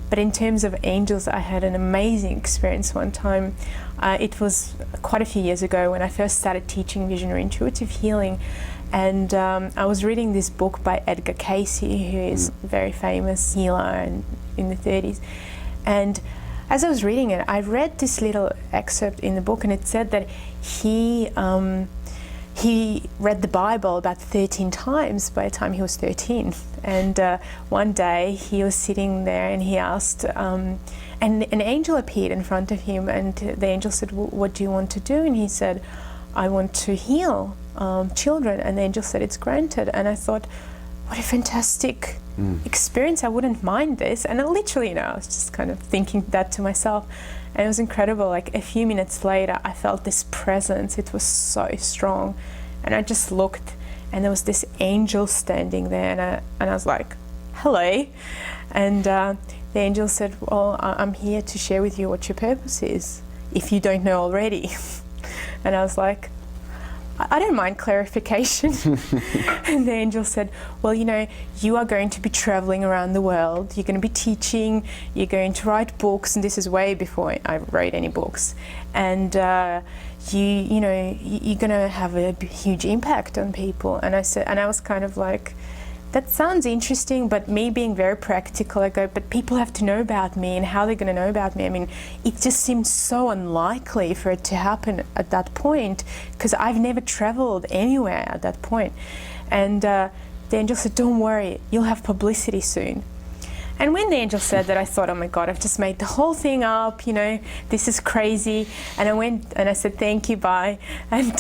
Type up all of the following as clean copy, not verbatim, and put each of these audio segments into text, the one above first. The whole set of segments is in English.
But in terms of angels, I had an amazing experience one time. It was quite a few years ago when I first started teaching visionary intuitive healing. And I was reading this book by Edgar Cayce, who is a very famous healer in the 30s. And as I was reading it, I read this little excerpt in the book, and it said that he read the Bible about 13 times by the time he was 13. And one day he was sitting there and he asked, and an angel appeared in front of him, and the angel said, "What do you want to do?" And he said, "I want to heal children." And the angel said, "It's granted." And I thought, what a fantastic experience. I wouldn't mind this. And I literally, I was just kind of thinking that to myself. And it was incredible. Like a few minutes later, I felt this presence. It was so strong. And I just looked, and there was this angel standing there. And I was like, "Hello." And the angel said, "Well, I'm here to share with you what your purpose is, if you don't know already." And I was like, "I don't mind clarification." And the angel said, "Well, you are going to be traveling around the world. You're going to be teaching. You're going to write books." And this is way before I wrote any books. And you're going to have a huge impact on people. And I was kind of like, that sounds interesting, but me being very practical, I go, but people have to know about me, and how they're going to know about me. I mean, it just seems so unlikely for it to happen at that point, because I've never traveled anywhere at that point. And the angel said, "Don't worry, you'll have publicity soon." And when the angel said that, I thought, oh my God, I've just made the whole thing up, this is crazy. And I went and I said, "Thank you, bye." And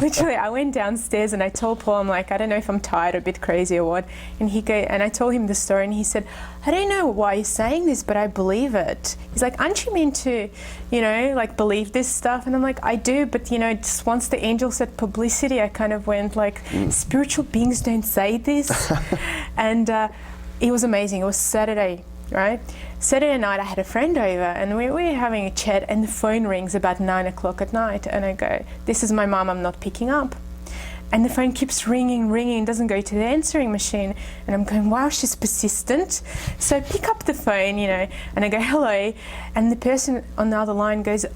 literally I went downstairs and I told Paul, I'm like, I don't know if I'm tired or a bit crazy or what. And I told him the story, and he said, "I don't know why you're saying this, but I believe it." He's like, "Aren't you meant to, believe this stuff?" And I'm like, "I do, but just once the angel said publicity, I kind of went like, spiritual beings don't say this." And it was amazing. It was Saturday, right? Saturday night I had a friend over, and we were having a chat, and the phone rings about 9 o'clock at night, and I go, "This is my mom, I'm not picking up." And the phone keeps ringing, doesn't go to the answering machine. And I'm going, wow, she's persistent. So I pick up the phone, and I go, "Hello." And the person on the other line goes,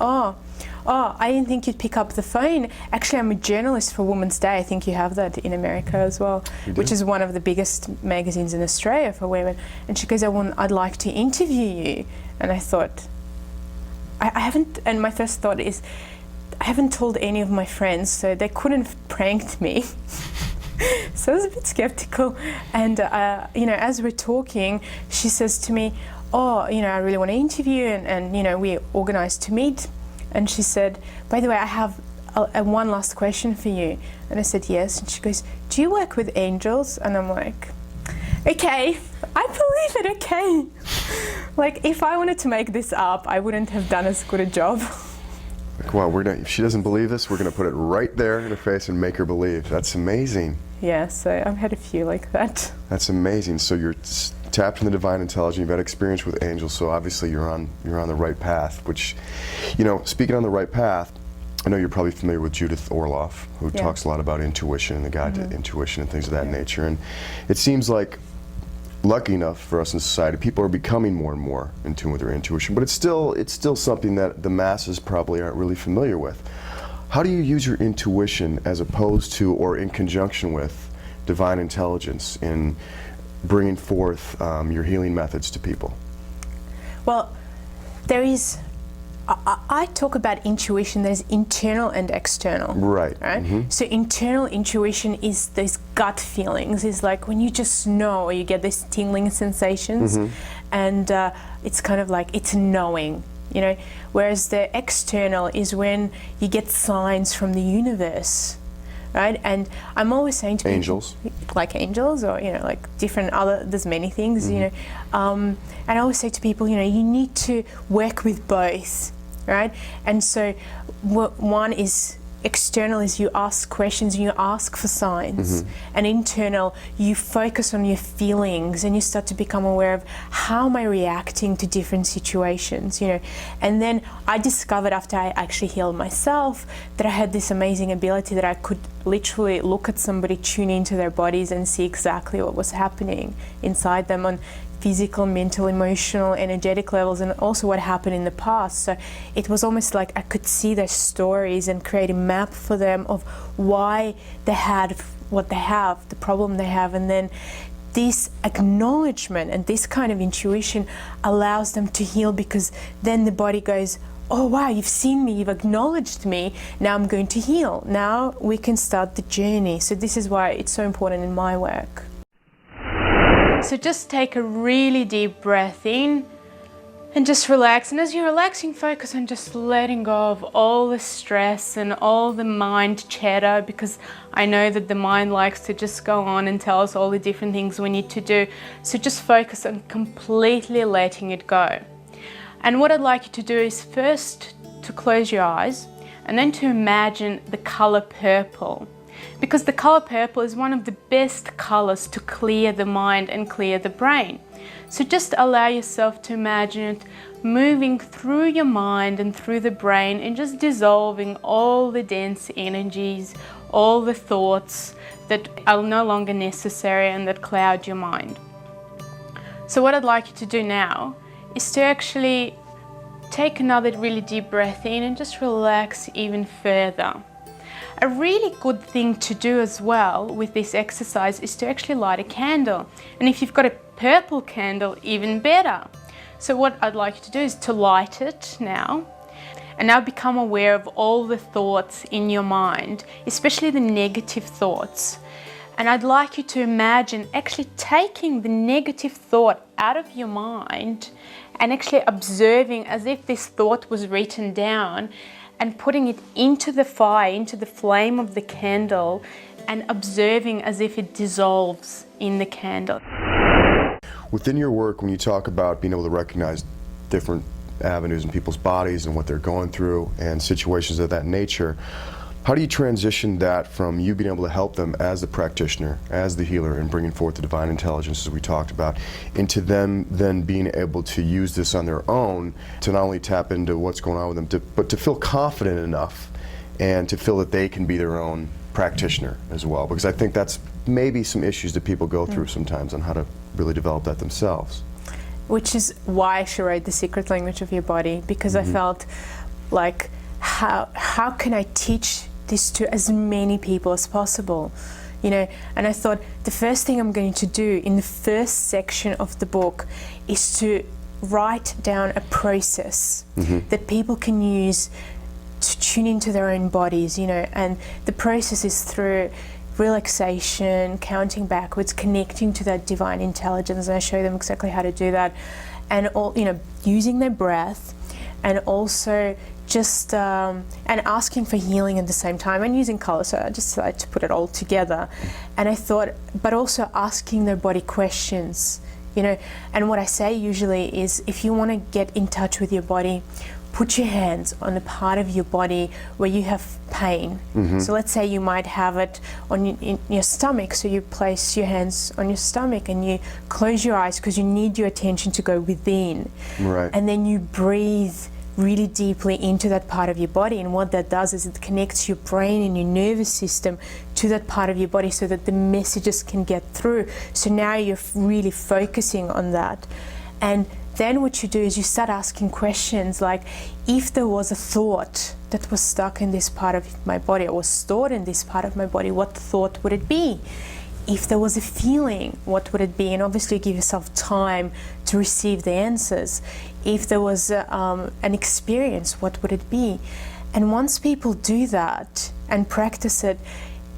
Oh, I didn't think you'd pick up the phone. Actually, I'm a journalist for Women's Day. I think you have that in America as well, which is one of the biggest magazines in Australia for women. And she goes, I'd like to interview you." And I thought, I haven't, and my first thought is, I haven't told any of my friends, so they couldn't have pranked me. So I was a bit skeptical. And, as we're talking, she says to me, I really want to interview, and we organised to meet. And she said, "By the way, I have one last question for you." And I said, "Yes." And she goes, "Do you work with angels?" And I'm like, okay, I believe it, okay. Like, if I wanted to make this up, I wouldn't have done as good a job. Like, wow, if she doesn't believe this, we're going to put it right there in her face and make her believe. That's amazing. Yeah, so I've had a few like that. That's amazing. So you're tapped in the divine intelligence, you've had experience with angels, so obviously you're on the right path, which, speaking on the right path, I know you're probably familiar with Judith Orloff, who talks a lot about intuition and the guide to intuition and things of that nature. And it seems like, lucky enough for us in society, people are becoming more and more in tune with their intuition, but it's still something that the masses probably aren't really familiar with. How do you use your intuition as opposed to, or in conjunction with, divine intelligence in bringing forth your healing methods to people? Well, there is, I talk about intuition, there's internal and external. Right. So internal intuition is those gut feelings, is like when you just know, or you get these tingling sensations, and it's kind of like, it's knowing, whereas the external is when you get signs from the universe. Right, and I'm always saying to angels, people, like angels, or like different there's many things, and I always say to people, you need to work with both, right? And so, one is external, is you ask questions and you ask for signs, and internal, you focus on your feelings and you start to become aware of how am I reacting to different situations, And then I discovered, after I actually healed myself, that I had this amazing ability that I could literally look at somebody, tune into their bodies and see exactly what was happening inside them. And physical, mental, emotional, energetic levels, and also what happened in the past. So it was almost like I could see their stories and create a map for them of why they had what they have, the problem they have, and then this acknowledgement and this kind of intuition allows them to heal, because then the body goes, oh wow, you've seen me, you've acknowledged me, now I'm going to heal. Now we can start the journey. So this is why it's so important in my work. So just take a really deep breath in and just relax. And as you're relaxing, focus on just letting go of all the stress and all the mind chatter, because I know that the mind likes to just go on and tell us all the different things we need to do. So just focus on completely letting it go. And what I'd like you to do is first to close your eyes and then to imagine the color purple, because the color purple is one of the best colors to clear the mind and clear the brain. So just allow yourself to imagine it moving through your mind and through the brain and just dissolving all the dense energies, all the thoughts that are no longer necessary and that cloud your mind. So what I'd like you to do now is to actually take another really deep breath in and just relax even further. A really good thing to do as well with this exercise is to actually light a candle. And if you've got a purple candle, even better. So what I'd like you to do is to light it now, and now become aware of all the thoughts in your mind, especially the negative thoughts. And I'd like you to imagine actually taking the negative thought out of your mind and actually observing as if this thought was written down, and putting it into the fire, into the flame of the candle, and observing as if it dissolves in the candle. Within your work, when you talk about being able to recognize different avenues in people's bodies and what they're going through and situations of that nature, how do you transition that from you being able to help them as the practitioner, as the healer, and bringing forth the divine intelligence as we talked about, into them then being able to use this on their own to not only tap into what's going on with them, but to feel confident enough and to feel that they can be their own practitioner as well? Because I think that's maybe some issues that people go through sometimes on how to really develop that themselves. Which is why I wrote The Secret Language of Your Body, because I felt like, how can I teach this to as many people as possible, you know? And I thought the first thing I'm going to do in the first section of the book is to write down a process that people can use to tune into their own bodies, you know. And the process is through relaxation, counting backwards, connecting to that divine intelligence, and I show them exactly how to do that, and all, you know, using their breath, and also just and asking for healing at the same time, and using color. So I just decided to put it all together. And I thought, but also asking their body questions, you know. And what I say usually is, if you want to get in touch with your body, put your hands on the part of your body where you have pain. So let's say you might have it on in your stomach, so you place your hands on your stomach and you close your eyes because you need your attention to go within. Right. And then you breathe really deeply into that part of your body, and what that does is it connects your brain and your nervous system to that part of your body so that the messages can get through. So now you're really focusing on that. And then what you do is you start asking questions like, if there was a thought that was stuck in this part of my body or was stored in this part of my body, what thought would it be? If there was a feeling, what would it be? And obviously give yourself time to receive the answers. If there was an experience, what would it be? And once people do that and practice it,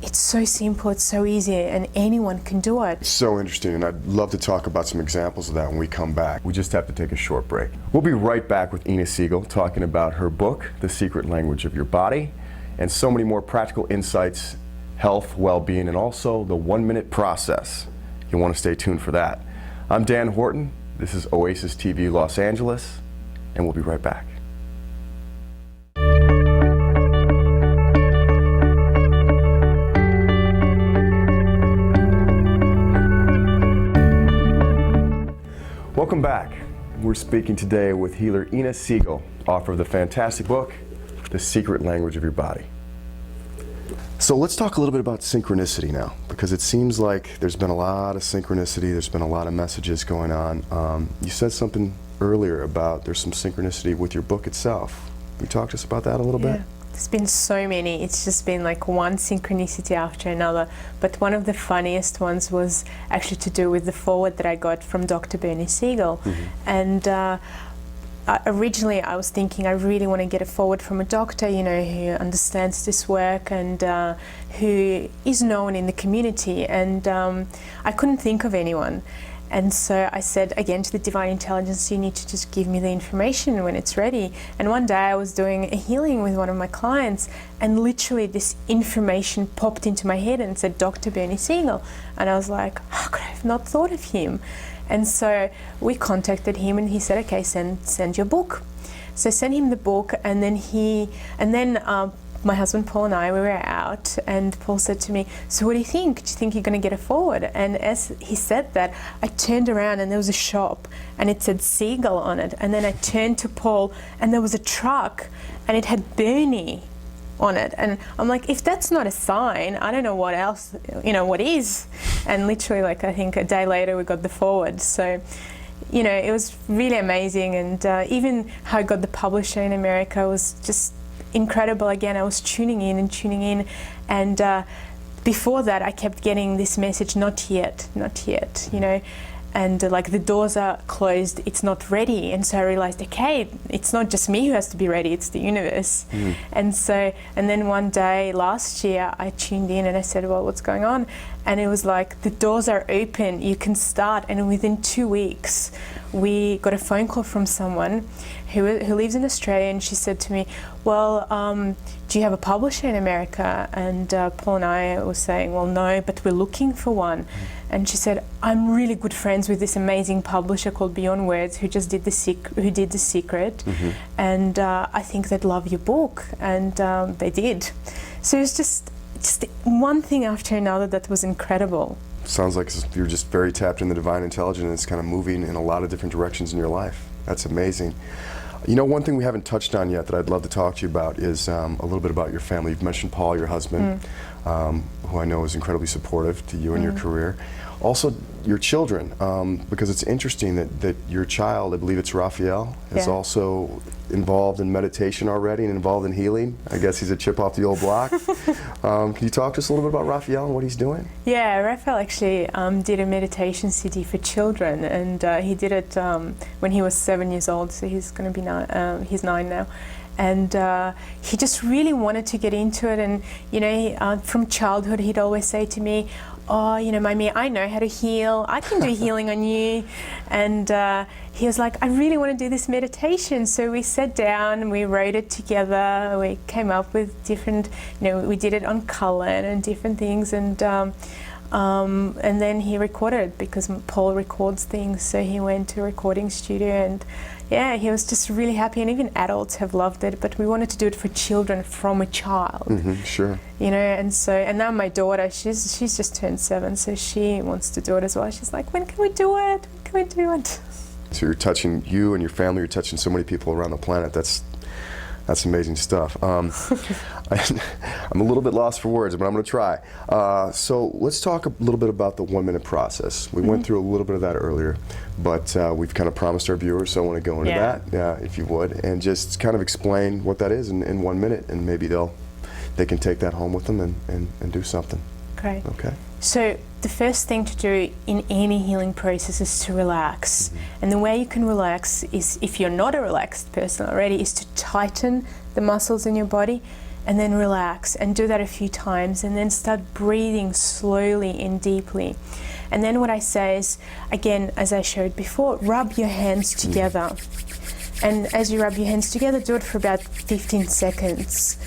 it's so simple, it's so easy, and anyone can do it. So interesting, and I'd love to talk about some examples of that when we come back. We just have to take a short break. We'll be right back with Ina Segal talking about her book, The Secret Language of Your Body, and so many more practical insights, health, well-being, and also the 1-minute process. You'll want to stay tuned for that. I'm Dan Horton. This is Oasis TV Los Angeles, and we'll be right back. Welcome back. We're speaking today with healer Ina Segal, author of the fantastic book, The Secret Language of Your Body. So let's talk a little bit about synchronicity now, because it seems like there's been a lot of synchronicity, there's been a lot of messages going on. You said something earlier about there's some synchronicity with your book itself. Can you talk to us about that a little bit? There's been so many. It's just been like one synchronicity after another. But one of the funniest ones was actually to do with the foreword that I got from Dr. Bernie Segal. And originally I was thinking I really want to get a foreword from a doctor, you know, who understands this work and who is known in the community. And I couldn't think of anyone. And so I said again to the Divine Intelligence, you need to just give me the information when it's ready. And one day I was doing a healing with one of my clients, and literally this information popped into my head and said, Dr. Bernie Segal. And I was like, how could I have not thought of him? And so we contacted him, and he said, okay, send your book. So I sent him the book, and then my husband Paul and I, we were out, and Paul said to me, so what do you think? Do you think you're going to get a foreword? And as he said that, I turned around and there was a shop and it said Segal on it. And then I turned to Paul and there was a truck and it had Bernie on it. And I'm like, if that's not a sign, I don't know what else, you know, what is? And literally, like, I think a day later we got the foreword. So, you know, it was really amazing. And even how I got the publisher in America was just incredible. Again, I was tuning in, and before that I kept getting this message, not yet, you know, and like the doors are closed, it's not ready. And so I realized, okay, it's not just me who has to be ready, it's the universe. And then one day last year I tuned in and I said, well, what's going on? And it was like, the doors are open, you can start. And within 2 weeks we got a phone call from someone who lives in Australia, and she said to me, well, do you have a publisher in America? And Paul and I were saying, well, no, but we're looking for one. And she said, I'm really good friends with this amazing publisher called Beyond Words, who just did The Secret, and I think they'd love your book. And they did. So it was just one thing after another that was incredible. Sounds like you're just very tapped in the divine intelligence, and it's kind of moving in a lot of different directions in your life. That's amazing. You know, one thing we haven't touched on yet that I'd love to talk to you about is a little bit about your family. You've mentioned Paul, your husband, who I know is incredibly supportive to you and your career. Also, your children, because it's interesting that your child, I believe it's Raphael, is also involved in meditation already and involved in healing. I guess he's a chip off the old block. Can you talk to us a little bit about Raphael and what he's doing? Yeah, Raphael actually did a meditation city for children, and he did it when he was 7 years old, so he's going to be he's 9 now. And he just really wanted to get into it, and you know, from childhood he'd always say to me, oh, you know, Mommy, I know how to heal, I can do healing on you. And he was like, I really want to do this meditation. So we sat down, we wrote it together, we came up with different, you know, we did it on color and different things, and then he recorded it, because Paul records things, so he went to a recording studio, and yeah, he was just really happy, and even adults have loved it, but we wanted to do it for children from a child. Sure. You know, and now my daughter, she's just turned 7, so she wants to do it as well. She's like, when can we do it? When can we do it? So you're touching, you and your family, you're touching so many people around the planet. That's amazing stuff. I'm a little bit lost for words, but I'm going to try. So let's talk a little bit about the 1 minute process. We went through a little bit of that earlier, but we've kind of promised our viewers, so I want to go into that, if you would, and just kind of explain what that is in 1 minute, and maybe they can take that home with them and do something. Great. Okay. So the first thing to do in any healing process is to relax. And the way you can relax is, if you're not a relaxed person already, is to tighten the muscles in your body and then relax, and do that a few times, and then start breathing slowly and deeply. And then what I say is, again, as I showed before, rub your hands together. And as you rub your hands together, do it for about 15 seconds.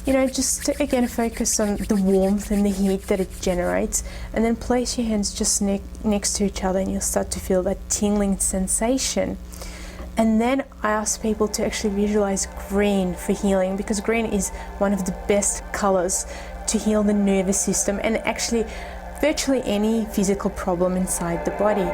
You know, just to, again, focus on the warmth and the heat that it generates, and then place your hands just next to each other, and you'll start to feel that tingling sensation. And then I ask people to actually visualize green for healing, because green is one of the best colors to heal the nervous system and actually virtually any physical problem inside the body.